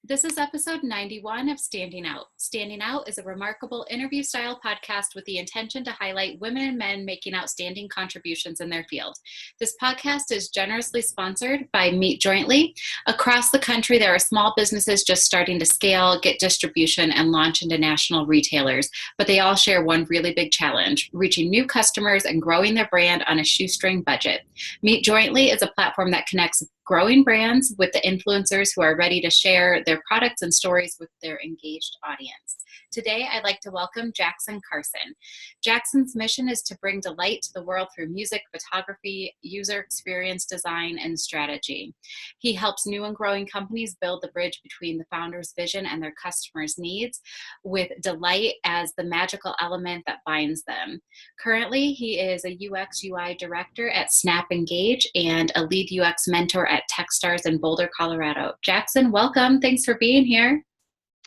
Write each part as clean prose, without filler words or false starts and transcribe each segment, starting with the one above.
This is episode 91 of Standing Out. Standing Out is a remarkable interview style podcast with the intention to highlight women and men making outstanding contributions in their field. This podcast is generously sponsored by Meet Jointly. Across the country, there are small businesses just starting to scale, get distribution, and launch into national retailers, but they all share one really big challenge: reaching new customers and growing their brand on a shoestring budget. Meet Jointly is a platform that connects growing brands with the influencers who are ready to share their products and stories with their engaged audience. Today, I'd like to welcome Jackson Carson. Jackson's mission is to bring delight to the world through music, photography, user experience design, and strategy. He helps new and growing companies build the bridge between the founder's vision and their customers' needs, with delight as the magical element that binds them. Currently, he is a UX UI director at SnapEngage and a lead UX mentor at Techstars in Boulder, Colorado. Jackson, welcome. Thanks for being here.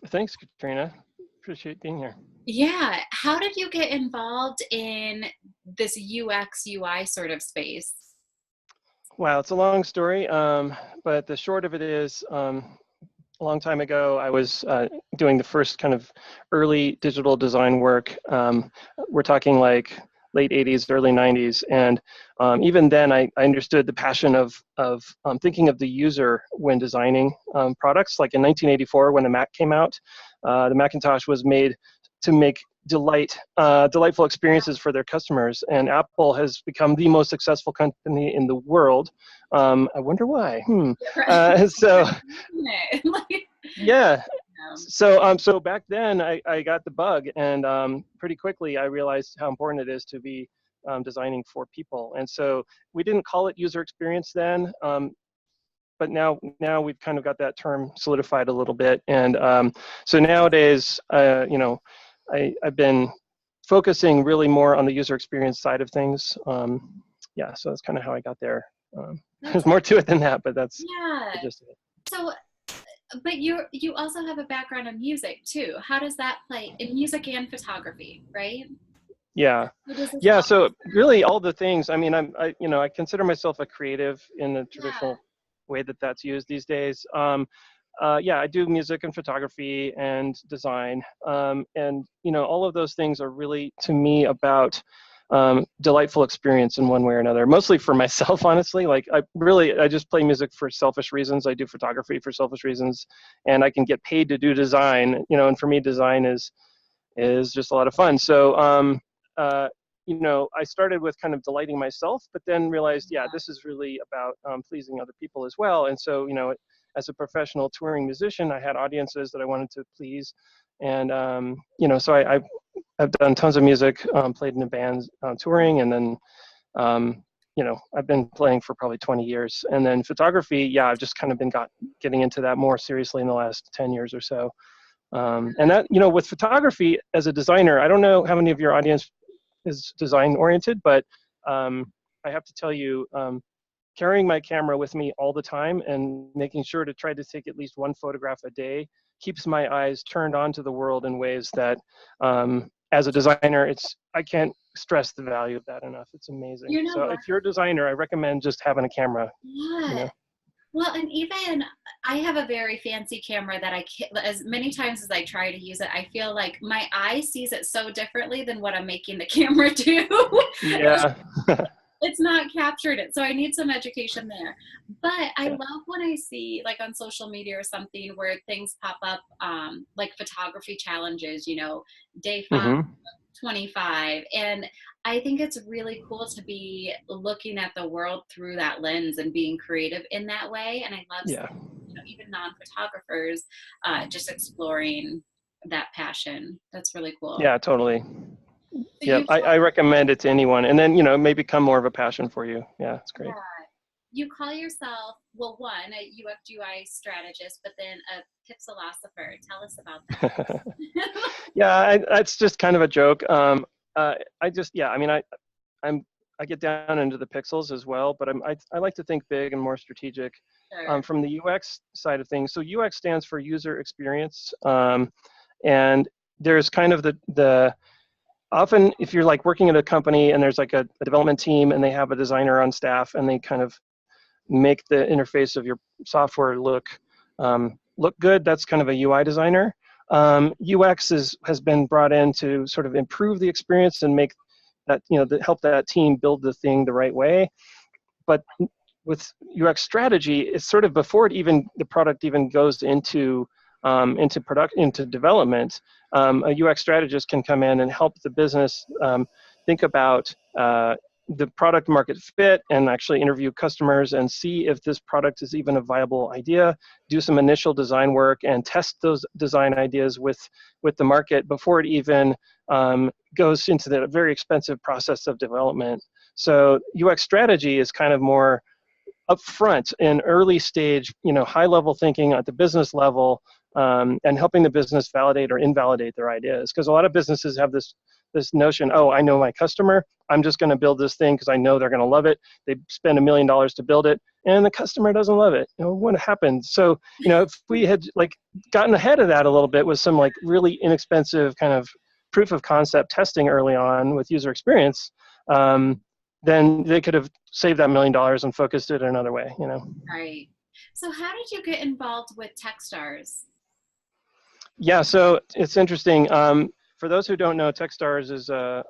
Thanks, Katrina. Appreciate being here. Yeah. How did you get involved in this UX UI sort of space? Wow, it's a long story, but the short of it is, a long time ago, I was doing the first kind of early digital design work. We're talking like late 80s, early 90s. And even then, I understood the passion of thinking of the user when designing products. Like in 1984, when the Mac came out, the Macintosh was made to make delightful experiences for their customers. And Apple has become the most successful company in the world. I wonder why. Yeah. So back then I got the bug, and pretty quickly I realized how important it is to be designing for people. And so we didn't call it user experience then, but now we've kind of got that term solidified a little bit. And so nowadays, I've been focusing really more on the user experience side of things. Yeah, so that's kind of how I got there. There's more to it than that, but that's the gist of it. So, but you also have a background in music too. How does that play in music and photography, right? Yeah. Yeah. So really all the things, I mean, I consider myself a creative in the traditional way that's used these days. Yeah, I do music and photography and design. And, all of those things are really, to me, about delightful experience in one way or another, mostly for myself, honestly. Like I just play music for selfish reasons. I do photography for selfish reasons, and I can get paid to do design, and for me, design is just a lot of fun. So, I started with kind of delighting myself, but then realized, this is really about pleasing other people as well. And so, as a professional touring musician, I had audiences that I wanted to please. And, so I've done tons of music, played in a band touring, and then, I've been playing for probably 20 years. And then photography, I've just kind of been getting into that more seriously in the last 10 years or so. And that, with photography as a designer, I don't know how many of your audience is design oriented, but I have to tell you, carrying my camera with me all the time and making sure to try to take at least one photograph a day keeps my eyes turned onto the world in ways that, as a designer, I can't stress the value of that enough. It's amazing. So if you're a designer, I recommend just having a camera. Yeah. Well, and even I have a very fancy camera that as many times as I try to use it, I feel like my eye sees it so differently than what I'm making the camera do. Yeah. It's not captured it. So I need some education there. But I love when I see, like on social media or something, where things pop up, like photography challenges, day 5, 25. And I think it's really cool to be looking at the world through that lens and being creative in that way. And I love seeing, even non-photographers just exploring that passion. That's really cool. Yeah, totally. Yeah, I recommend it to anyone. And then, it may become more of a passion for you. Yeah, it's great. Yeah. You call yourself, well, one, a UX UI strategist, but then a pixelosopher. Tell us about that. Yeah, that's just kind of a joke. I get down into the pixels as well, but I like to think big and more strategic. Sure. From the UX side of things. So UX stands for user experience, and there's kind of the often if you're like working at a company and there's like a development team and they have a designer on staff and they kind of make the interface of your software look look good, that's kind of a UI designer. UX has been brought in to sort of improve the experience and make that, help that team build the thing the right way. But with UX strategy, it's sort of before the product even goes into development. A UX strategist can come in and help the business think about the product market fit and actually interview customers and see if this product is even a viable idea, do some initial design work and test those design ideas with the market before it even goes into the very expensive process of development. So UX strategy is kind of more upfront in early stage, high level thinking at the business level, and helping the business validate or invalidate their ideas. Because a lot of businesses have this notion, oh, I know my customer, I'm just going to build this thing because I know they're going to love it. They spend $1 million to build it, and the customer doesn't love it. What happened? So, if we had gotten ahead of that a little bit with some really inexpensive kind of proof of concept testing early on with user experience, then they could have saved that $1 million and focused it another way, Right. So how did you get involved with Techstars? Yeah, so it's interesting. For those who don't know, Techstars is a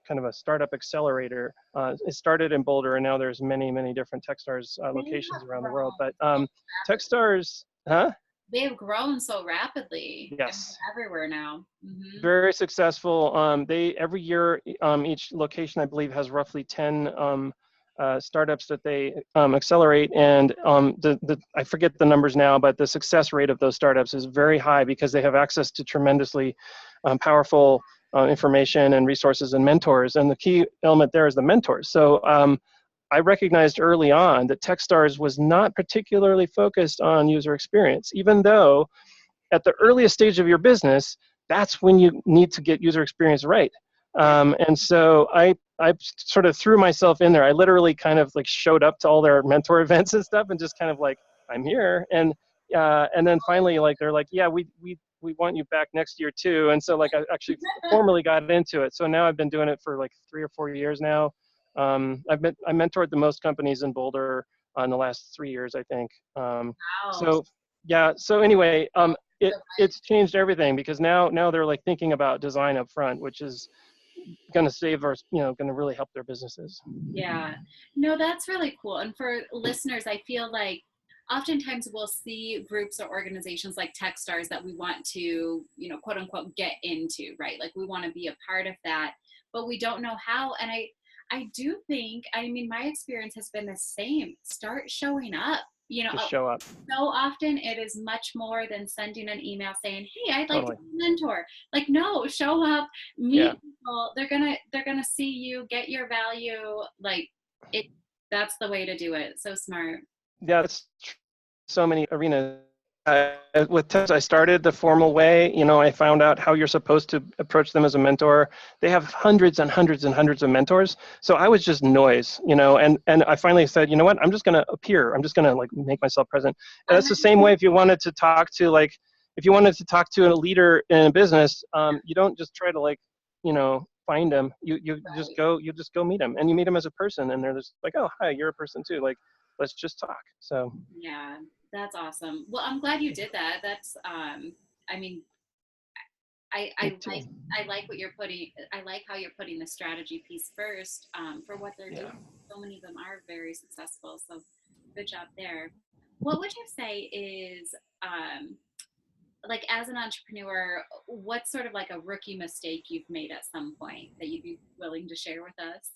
kind of a startup accelerator. It started in Boulder, and now there's many, many different Techstars locations around the world. But Techstars, huh? They have grown so rapidly. Yes. Everywhere now. Mm-hmm. Very successful. Every year, each location, I believe, has roughly 10 startups that they accelerate, and I forget the numbers now, but the success rate of those startups is very high because they have access to tremendously powerful information and resources and mentors, and the key element there is the mentors. So I recognized early on that Techstars was not particularly focused on user experience, even though at the earliest stage of your business, that's when you need to get user experience right. And so I sort of threw myself in there. I literally kind of showed up to all their mentor events and stuff and just kind of I'm here. And then finally they're like, yeah, we want you back next year too. And so I actually formally got into it. So now I've been doing it for 3 or 4 years now. I mentored the most companies in Boulder in the last 3 years, I think. Wow. So yeah. So anyway, it's changed everything because now they're thinking about design up front, which is going to save our, going to really help their businesses. Yeah, no, that's really cool. And for listeners, I feel like oftentimes we'll see groups or organizations like Techstars that we want to, quote unquote, get into, right? We want to be a part of that, but we don't know how. And I do think, my experience has been the same. Start showing up. Just show up. So often it is much more than sending an email saying, hey, I'd like to be a mentor. No, show up, meet people. They're gonna see you, get your value. That's the way to do it. So smart. Yeah, that's so many arenas. With Tech, I started the formal way. I found out how you're supposed to approach them as a mentor. They have hundreds and hundreds and hundreds of mentors. So I was just noise, and I finally said, you know what, I'm just going to appear. I'm just going to make myself present. And that's the same way if you wanted to talk to a leader in a business, you don't just try to find them. You just go meet them, and you meet them as a person, and they're just oh, hi, you're a person too. Let's just talk. So yeah. That's awesome. Well, I'm glad you did that. That's, I like what you're putting. I like how you're putting the strategy piece first for what they're doing. So many of them are very successful. So good job there. What would you say is, as an entrepreneur, what's sort of a rookie mistake you've made at some point that you'd be willing to share with us?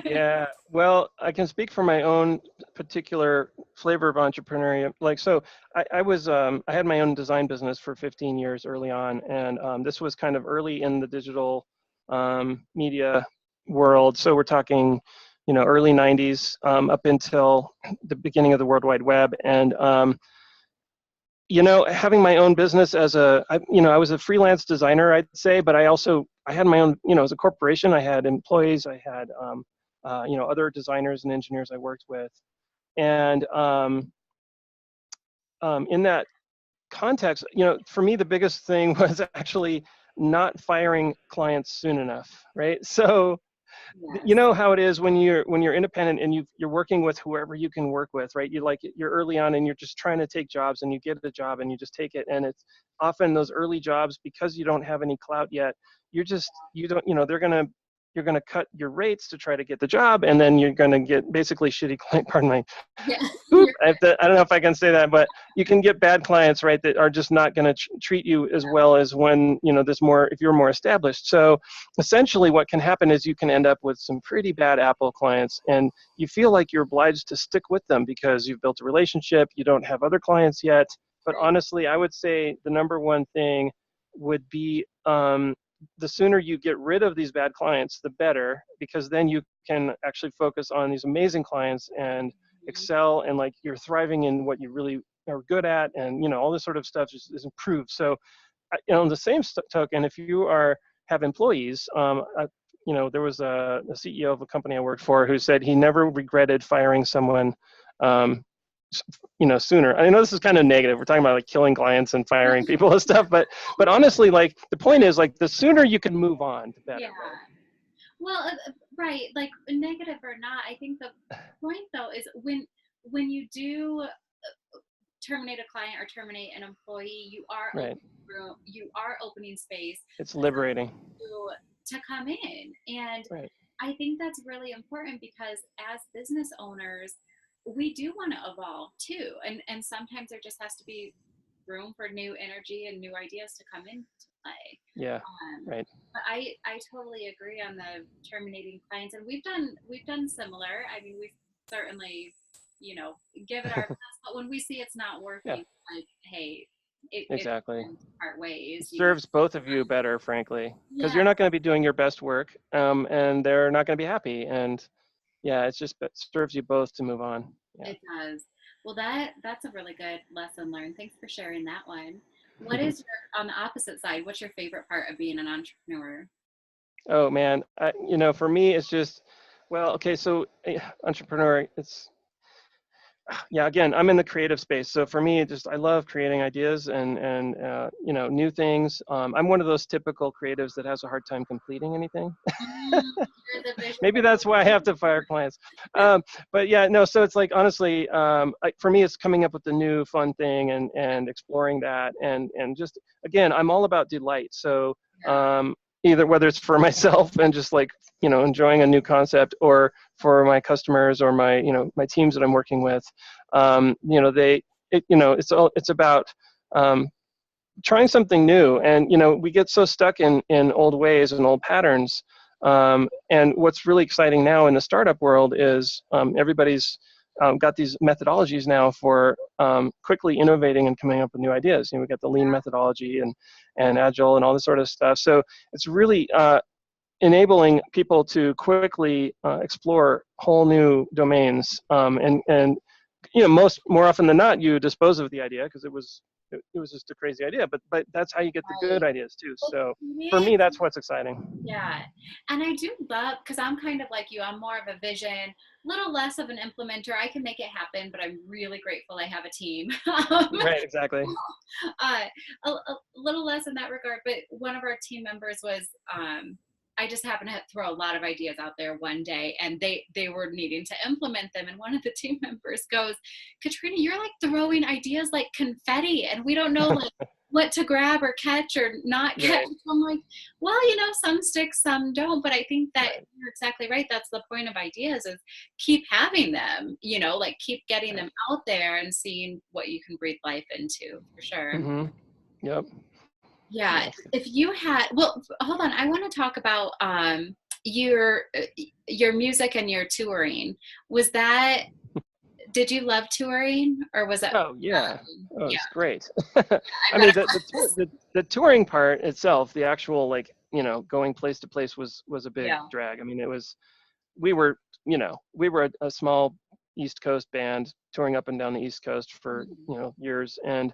Yeah, well, I can speak for my own particular flavor of entrepreneurship. I had my own design business for 15 years early on, and this was kind of early in the digital media world. So we're talking, early 90s up until the beginning of the World Wide Web, and having my own business I was a freelance designer, I'd say, but I had my own, as a corporation, I had employees, I had, other designers and engineers I worked with. And in that context, for me, the biggest thing was actually not firing clients soon enough, right? So You Yes. know how it is when you're independent and you're working with whoever you can work with, right? You're early on and you're just trying to take jobs, and you get a job and you just take it, and it's often those early jobs, because you don't have any clout yet, you don't, you're gonna cut your rates to try to get the job, and then you're gonna get basically shitty client. Pardon my Yeah. Oop, I don't know if I can say that, but you can get bad clients, right, that are just not going to treat you as well as when, if you're more established. So essentially what can happen is you can end up with some pretty bad Apple clients, and you feel like you're obliged to stick with them because you've built a relationship, you don't have other clients yet. But Right. honestly, I would say the number one thing would be the sooner you get rid of these bad clients, the better, because then you can actually focus on these amazing clients and excel, and like you're thriving in what you really are good at, and all this sort of stuff is improved. So on the same token, if you have employees, there was a CEO of a company I worked for who said he never regretted firing someone sooner. I know this is kind of negative. We're talking about like killing clients and firing people and stuff, but honestly, like the point is, like the sooner you can move on, the better. Yeah. Right? Well, right. Like negative or not, I think the point though is when you do terminate a client or terminate an employee, Right. you are opening space. It's liberating To come in, and right. I think that's really important because as business owners, we do want to evolve too, and sometimes there just has to be room for new energy and new ideas to come into play. Yeah. Right. But I totally agree on the terminating clients, and we've done similar. I mean, we've certainly give it our best, but when we see it's not working, Yeah. like, hey, Exactly. it's time to part ways. It serves both of you better, frankly, because Yeah. you're not going to be doing your best work, and they're not going to be happy, and yeah, it serves you both to move on. Yeah. It does. Well, that's a really good lesson learned. Thanks for sharing that one. What is on the opposite side? What's your favorite part of being an entrepreneur? Oh man, for me, it's just, well, okay, so entrepreneur, again, I'm in the creative space, so for me, I love creating ideas and new things. I'm one of those typical creatives that has a hard time completing anything. You're the Maybe that's why I have to fire clients. But yeah, no. So it's like, honestly, for me, it's coming up with the new fun thing and exploring that, and just, again, I'm all about delight. So either whether it's for myself and just like enjoying a new concept, or for my customers or my my teams that I'm working with, it's about trying something new. And we get so stuck in old ways and old patterns. And what's really exciting now in the startup world is everybody's got these methodologies now for quickly innovating and coming up with new ideas. We got the lean methodology and agile and all this sort of stuff. So it's really enabling people to quickly explore whole new domains. And more often than not, you dispose of the idea because it was just a crazy idea. But that's how you get the good ideas too. So for me, that's what's exciting. Yeah. And I do love, because I'm kind of like you, I'm more of a vision, a little less of an implementer. I can make it happen, but I'm really grateful I have a team. Right, exactly. A little less in that regard, but one of our team members was, I just happened to throw a lot of ideas out there one day, and they were needing to implement them. And one of the team members goes, "Katrina, you're like throwing ideas like confetti, and we don't know like what to grab or catch or not catch." Right. I'm like, well, some stick, some don't. But I think that you're exactly right. That's the point of ideas, is keep having them, like keep getting them out there and seeing what you can breathe life into, for sure. Mm-hmm. Yep. Yeah. If you had, well, hold on. I want to talk about your music and your touring. Did you love touring, or was that? Oh yeah. Oh, yeah. it's great. I I mean, the touring part itself, the actual going place to place was a big drag. I mean, we were a small East Coast band touring up and down the East Coast for years, and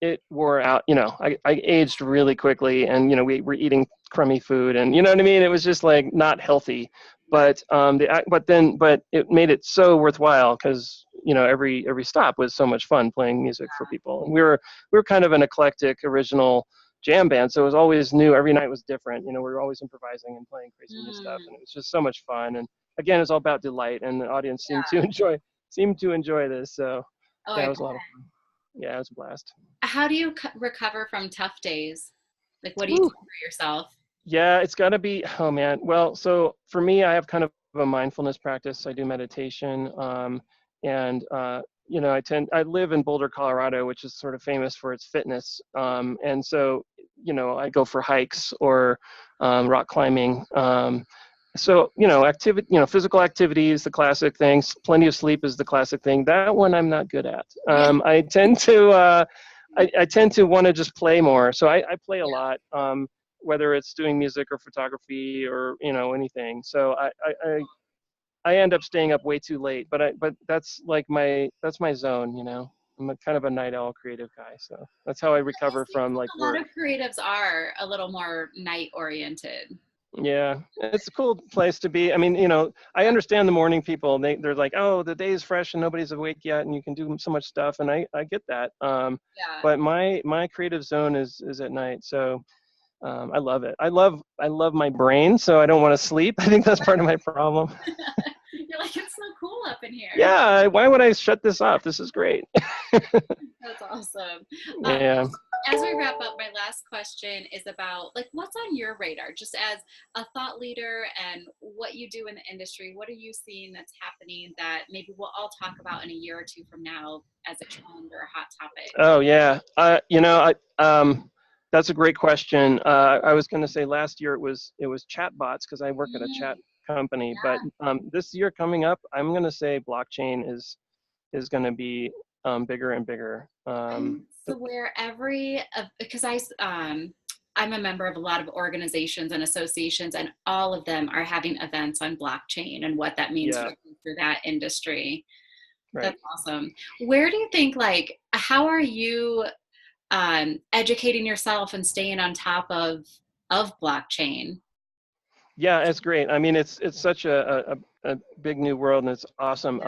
it wore out. I aged really quickly, and we were eating crummy food, and you know what I mean. It was just like not healthy, but it made it so worthwhile because every stop was so much fun playing music for people. And we were kind of an eclectic, original jam band, so it was always new. Every night was different. We were always improvising and playing crazy new stuff, and it was just so much fun. And again, it's all about delight, and the audience seemed to enjoy this. So Oh, yeah, I it bet. was a lot of fun. Yeah, it was a blast. How do you recover from tough days? Like, what do you do Woo. for yourself? Yeah, it's got to be. Oh man. Well, so for me, I have kind of a mindfulness practice. I do meditation, and I live in Boulder, Colorado, which is sort of famous for its fitness. And so I go for hikes or rock climbing. So activity, physical activities, the classic things. Plenty of sleep is the classic thing. That one I'm not good at. Yeah. I tend to. I tend to want to just play more. So I play a Yeah. lot. Whether it's doing music or photography or anything. So I end up staying up way too late, but that's like that's my zone. I'm a kind of a night owl creative guy, so that's how I It recover seems from like like a lot work. of creatives are a little more night oriented. Yeah, it's a cool place to be. I mean, I understand the morning people. They're like, oh, the day is fresh and nobody's awake yet, and you can do so much stuff, and I get that. Yeah. But my creative zone is at night, so I love it. I love my brain, so I don't want to sleep. I think that's part of my problem. You're like, it's so cool up in here. Yeah, why would I shut this off? This is great. That's awesome. Yeah. As we wrap up, my last question is about like what's on your radar, just as a thought leader and what you do in the industry. What are you seeing that's happening that maybe we'll all talk about in a year or two from now as a trend or a hot topic? Oh yeah. That's a great question. I was going to say last year it was chatbots because I work at a chat company, but this year coming up, I'm going to say blockchain is going to be bigger and bigger. I swear because I'm a member of a lot of organizations and associations, and all of them are having events on blockchain and what that means Yeah, for that industry. right. That's awesome. Where do you think, like, how are you educating yourself and staying on top of blockchain? Yeah, it's great. I mean, it's such a big new world, and it's awesome.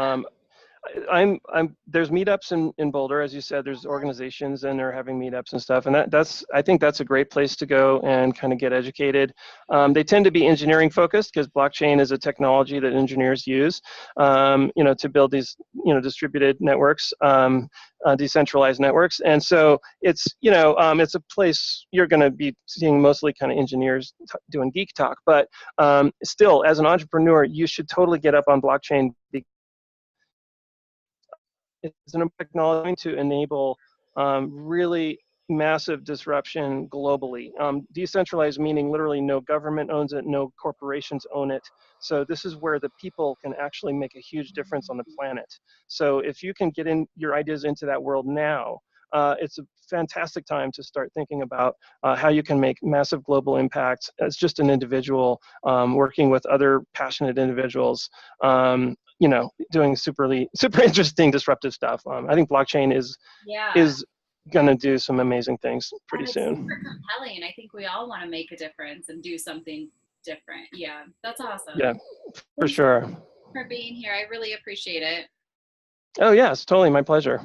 There's meetups in Boulder, as you said. There's organizations and they're having meetups and stuff, and I think that's a great place to go and kind of get educated. They tend to be engineering focused because blockchain is a technology that engineers use, to build these distributed networks, decentralized networks, and so it's a place you're going to be seeing mostly kind of engineers doing geek talk, but still, as an entrepreneur, you should totally get up on blockchain. It's an technology to enable really massive disruption globally. Decentralized meaning literally no government owns it, no corporations own it. So this is where the people can actually make a huge difference on the planet. So if you can get in your ideas into that world now, it's a fantastic time to start thinking about how you can make massive global impacts as just an individual, working with other passionate individuals, doing super interesting disruptive stuff. I think blockchain Yeah. is going to do some amazing things pretty And it's soon. super compelling. I think we all want to make a difference and do something different. Yeah, that's awesome. Yeah, for Thanks sure. for being here. I really appreciate it. Oh, yeah, it's totally my pleasure.